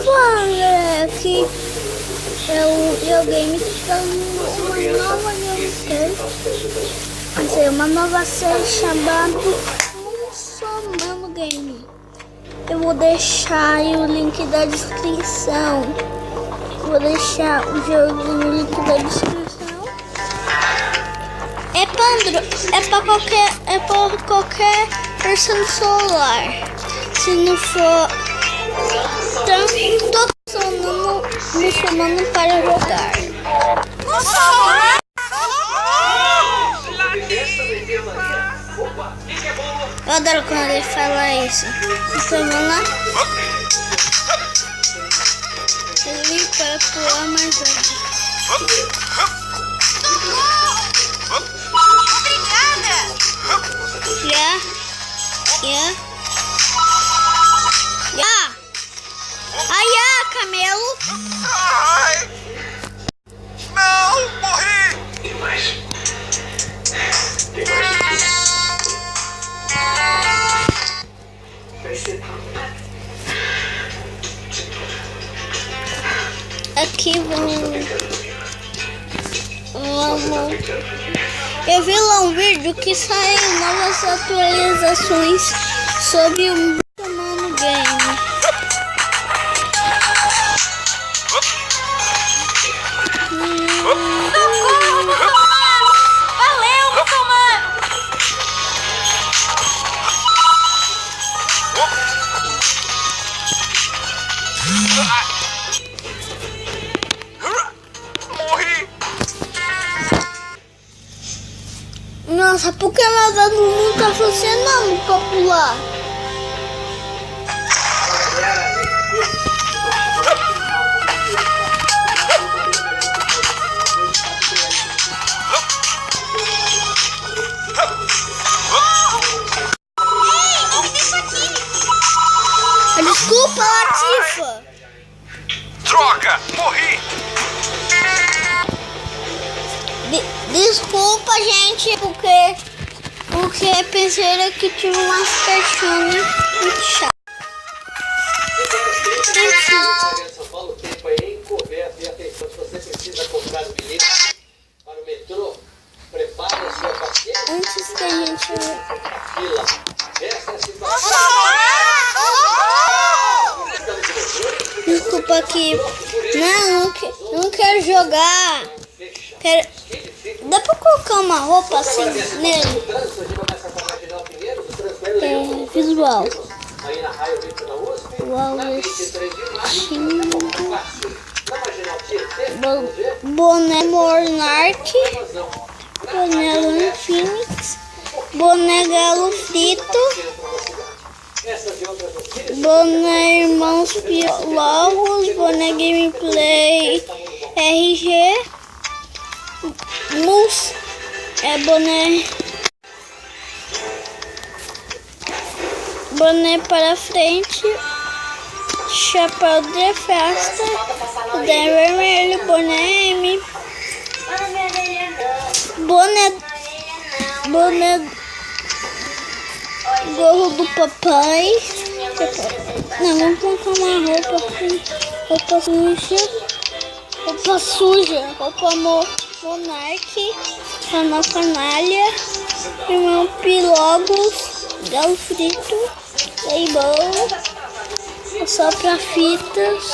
Olha, aqui é o game que está uma nova série. Quer dizer, uma nova série chamada Muçulmano Game. Eu vou deixar aí o link da descrição. Vou deixar o jogo no link da descrição. É para qualquer versão do celular. Se não for, todo muçulmano para jogar. Eu adoro quando ele fala isso. Então vamos lá. Ele para pular mais alto. Yeah. Camelo. Ai! Não, morri! Tem mais. Aqui vamos. Eu vi lá um vídeo que saiu novas atualizações sobre o Muçulmano Game. Valeu, muçulmano! Morri! Nossa, por que nada não tá funcionando pra pular? Desculpa, Latifa! Droga! Morri! Desculpa, gente, porque pensei que tinha umas caixinhas muito chatas. São Paulo, o tempo é encoberto e atenção, se você precisa comprar o bilhete para o metrô, prepare a sua paciência. Antes que a gente... Fila. Essa é a situação. Desculpa aqui. Não quero jogar. Dá pra colocar uma roupa assim nele? É, visual. Boné Monark. Boné Lone Phoenix. Boné Galo Frito. Boné Irmãos Piologos. Boné Gameplay RG. Mus é boné para frente, chapéu de festa, boné vermelho, boné M, boné gorro do papai. Não, vamos colocar uma roupa suja, Monark, Canal Canalha, Irmão Pilogos, Galo Frito, Leibão, só pra fitas.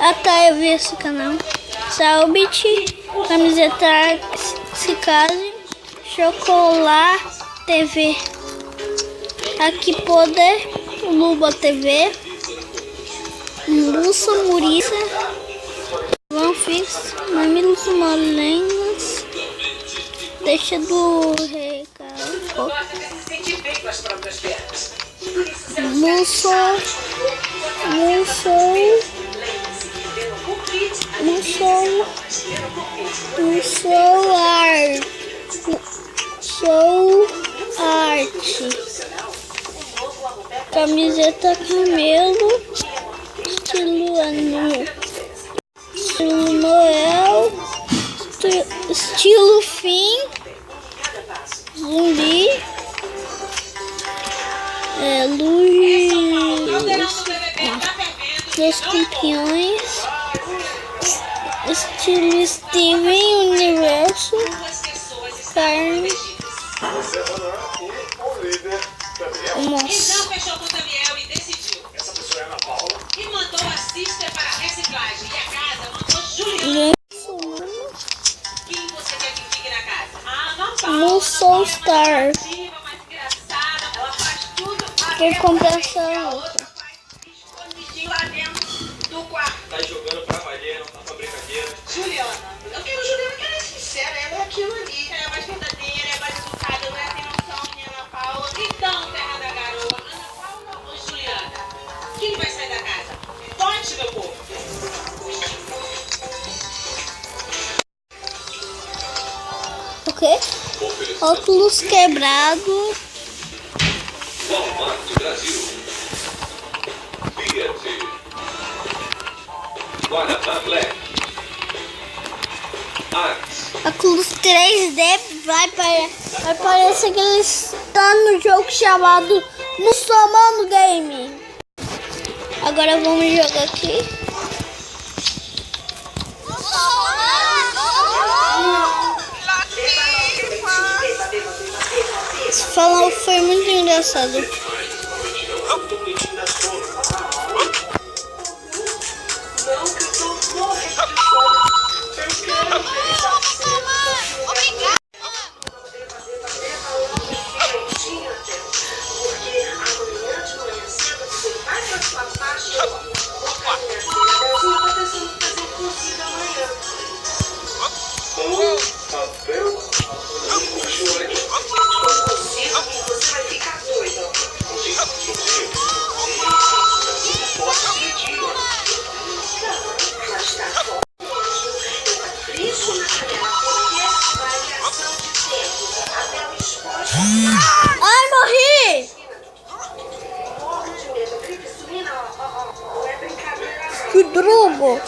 Ah tá, eu vi esse canal. Salbit, camiseta Cicase, Chocolate TV, Aqui Poder, Luba TV, Lúcia Muriça, Vanfix, Mamilos Molengas, Deixa do Recalco, Sou Arte, camiseta Camelo, estilo anime, estilo Noel, estilo Fim, Zumbi, Luz Dois campeões. Estilo Steven Universo. Carne. Nossa. Então fechou com o Daniel e decidiu. Essa pessoa é a Ana Paula. E mandou a Sister para a reciclagem. E a casa mandou Juliana. Quem você quer que fique na casa? A Ana Paula. No Soul Star. Mais engraçada. Ela faz tudo. Quer comprar essa outra. Escondidinho lá dentro do quarto. Tá jogando pra valer, não tá pra brincadeira. Juliana. Eu quero Juliana que ela é sincera. Ela é aquilo ali. Ela é mais verdadeira, é mais educada. Não é tem noção, minha Ana Paula. Então, terra da garoa. Ana Paula ou Juliana? Quem vai sair da casa? Vote, meu povo. O quê? Óculos quebrado. Walmart Brasil. Fiat. Guaraná Black. Arts. Óculos 3D vai parecer que ele está no jogo chamado Muçulmano Game. Agora vamos jogar aqui. Esse falou foi muito engraçado. Você vai ficar doido. Ai, morri! Que drogo!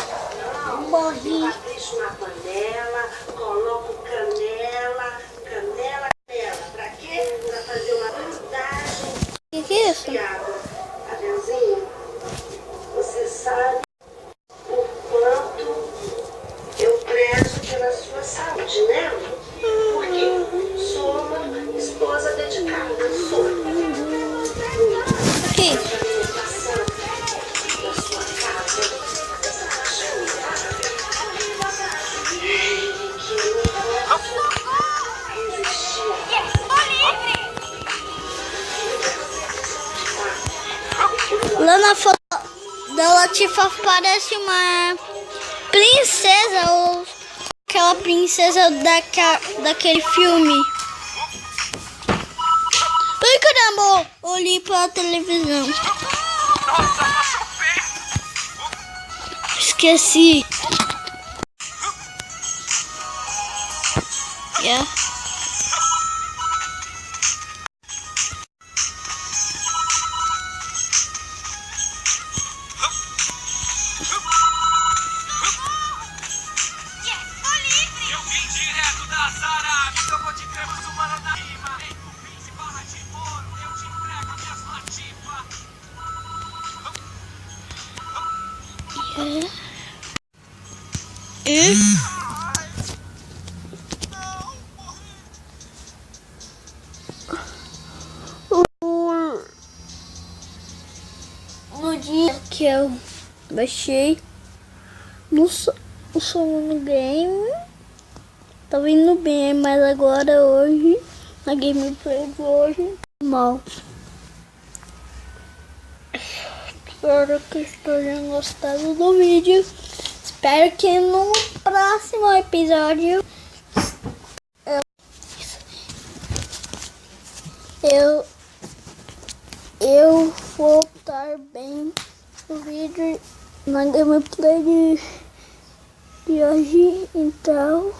Morri. Capricho na panela, coloco canela. Pra quê? Pra fazer uma bandagem Que é isso? de água. Adeuzinho, você sabe o quanto eu prezo pela sua saúde, né? Porque sou uma esposa dedicada, sou. Que? Alimentação da sua casa. Lá na foto da Latifa parece uma princesa ou aquela princesa daquele filme. Ai, caramba, olhei pra televisão. Nossa, machuquei! Esqueci. Yeah. Eu vim direto das Arábias, eu vou de cremos humana na rima. Ei, cupins e barra de ouro, eu te entrego a minhas latifas. No dia que eu baixei no Muçulmano Game, tava indo bem, mas agora hoje, na gameplay de hoje, mal. Espero que tenham gostado do vídeo. Espero que no próximo episódio eu vou estar bem no vídeo na gameplay de hoje. Então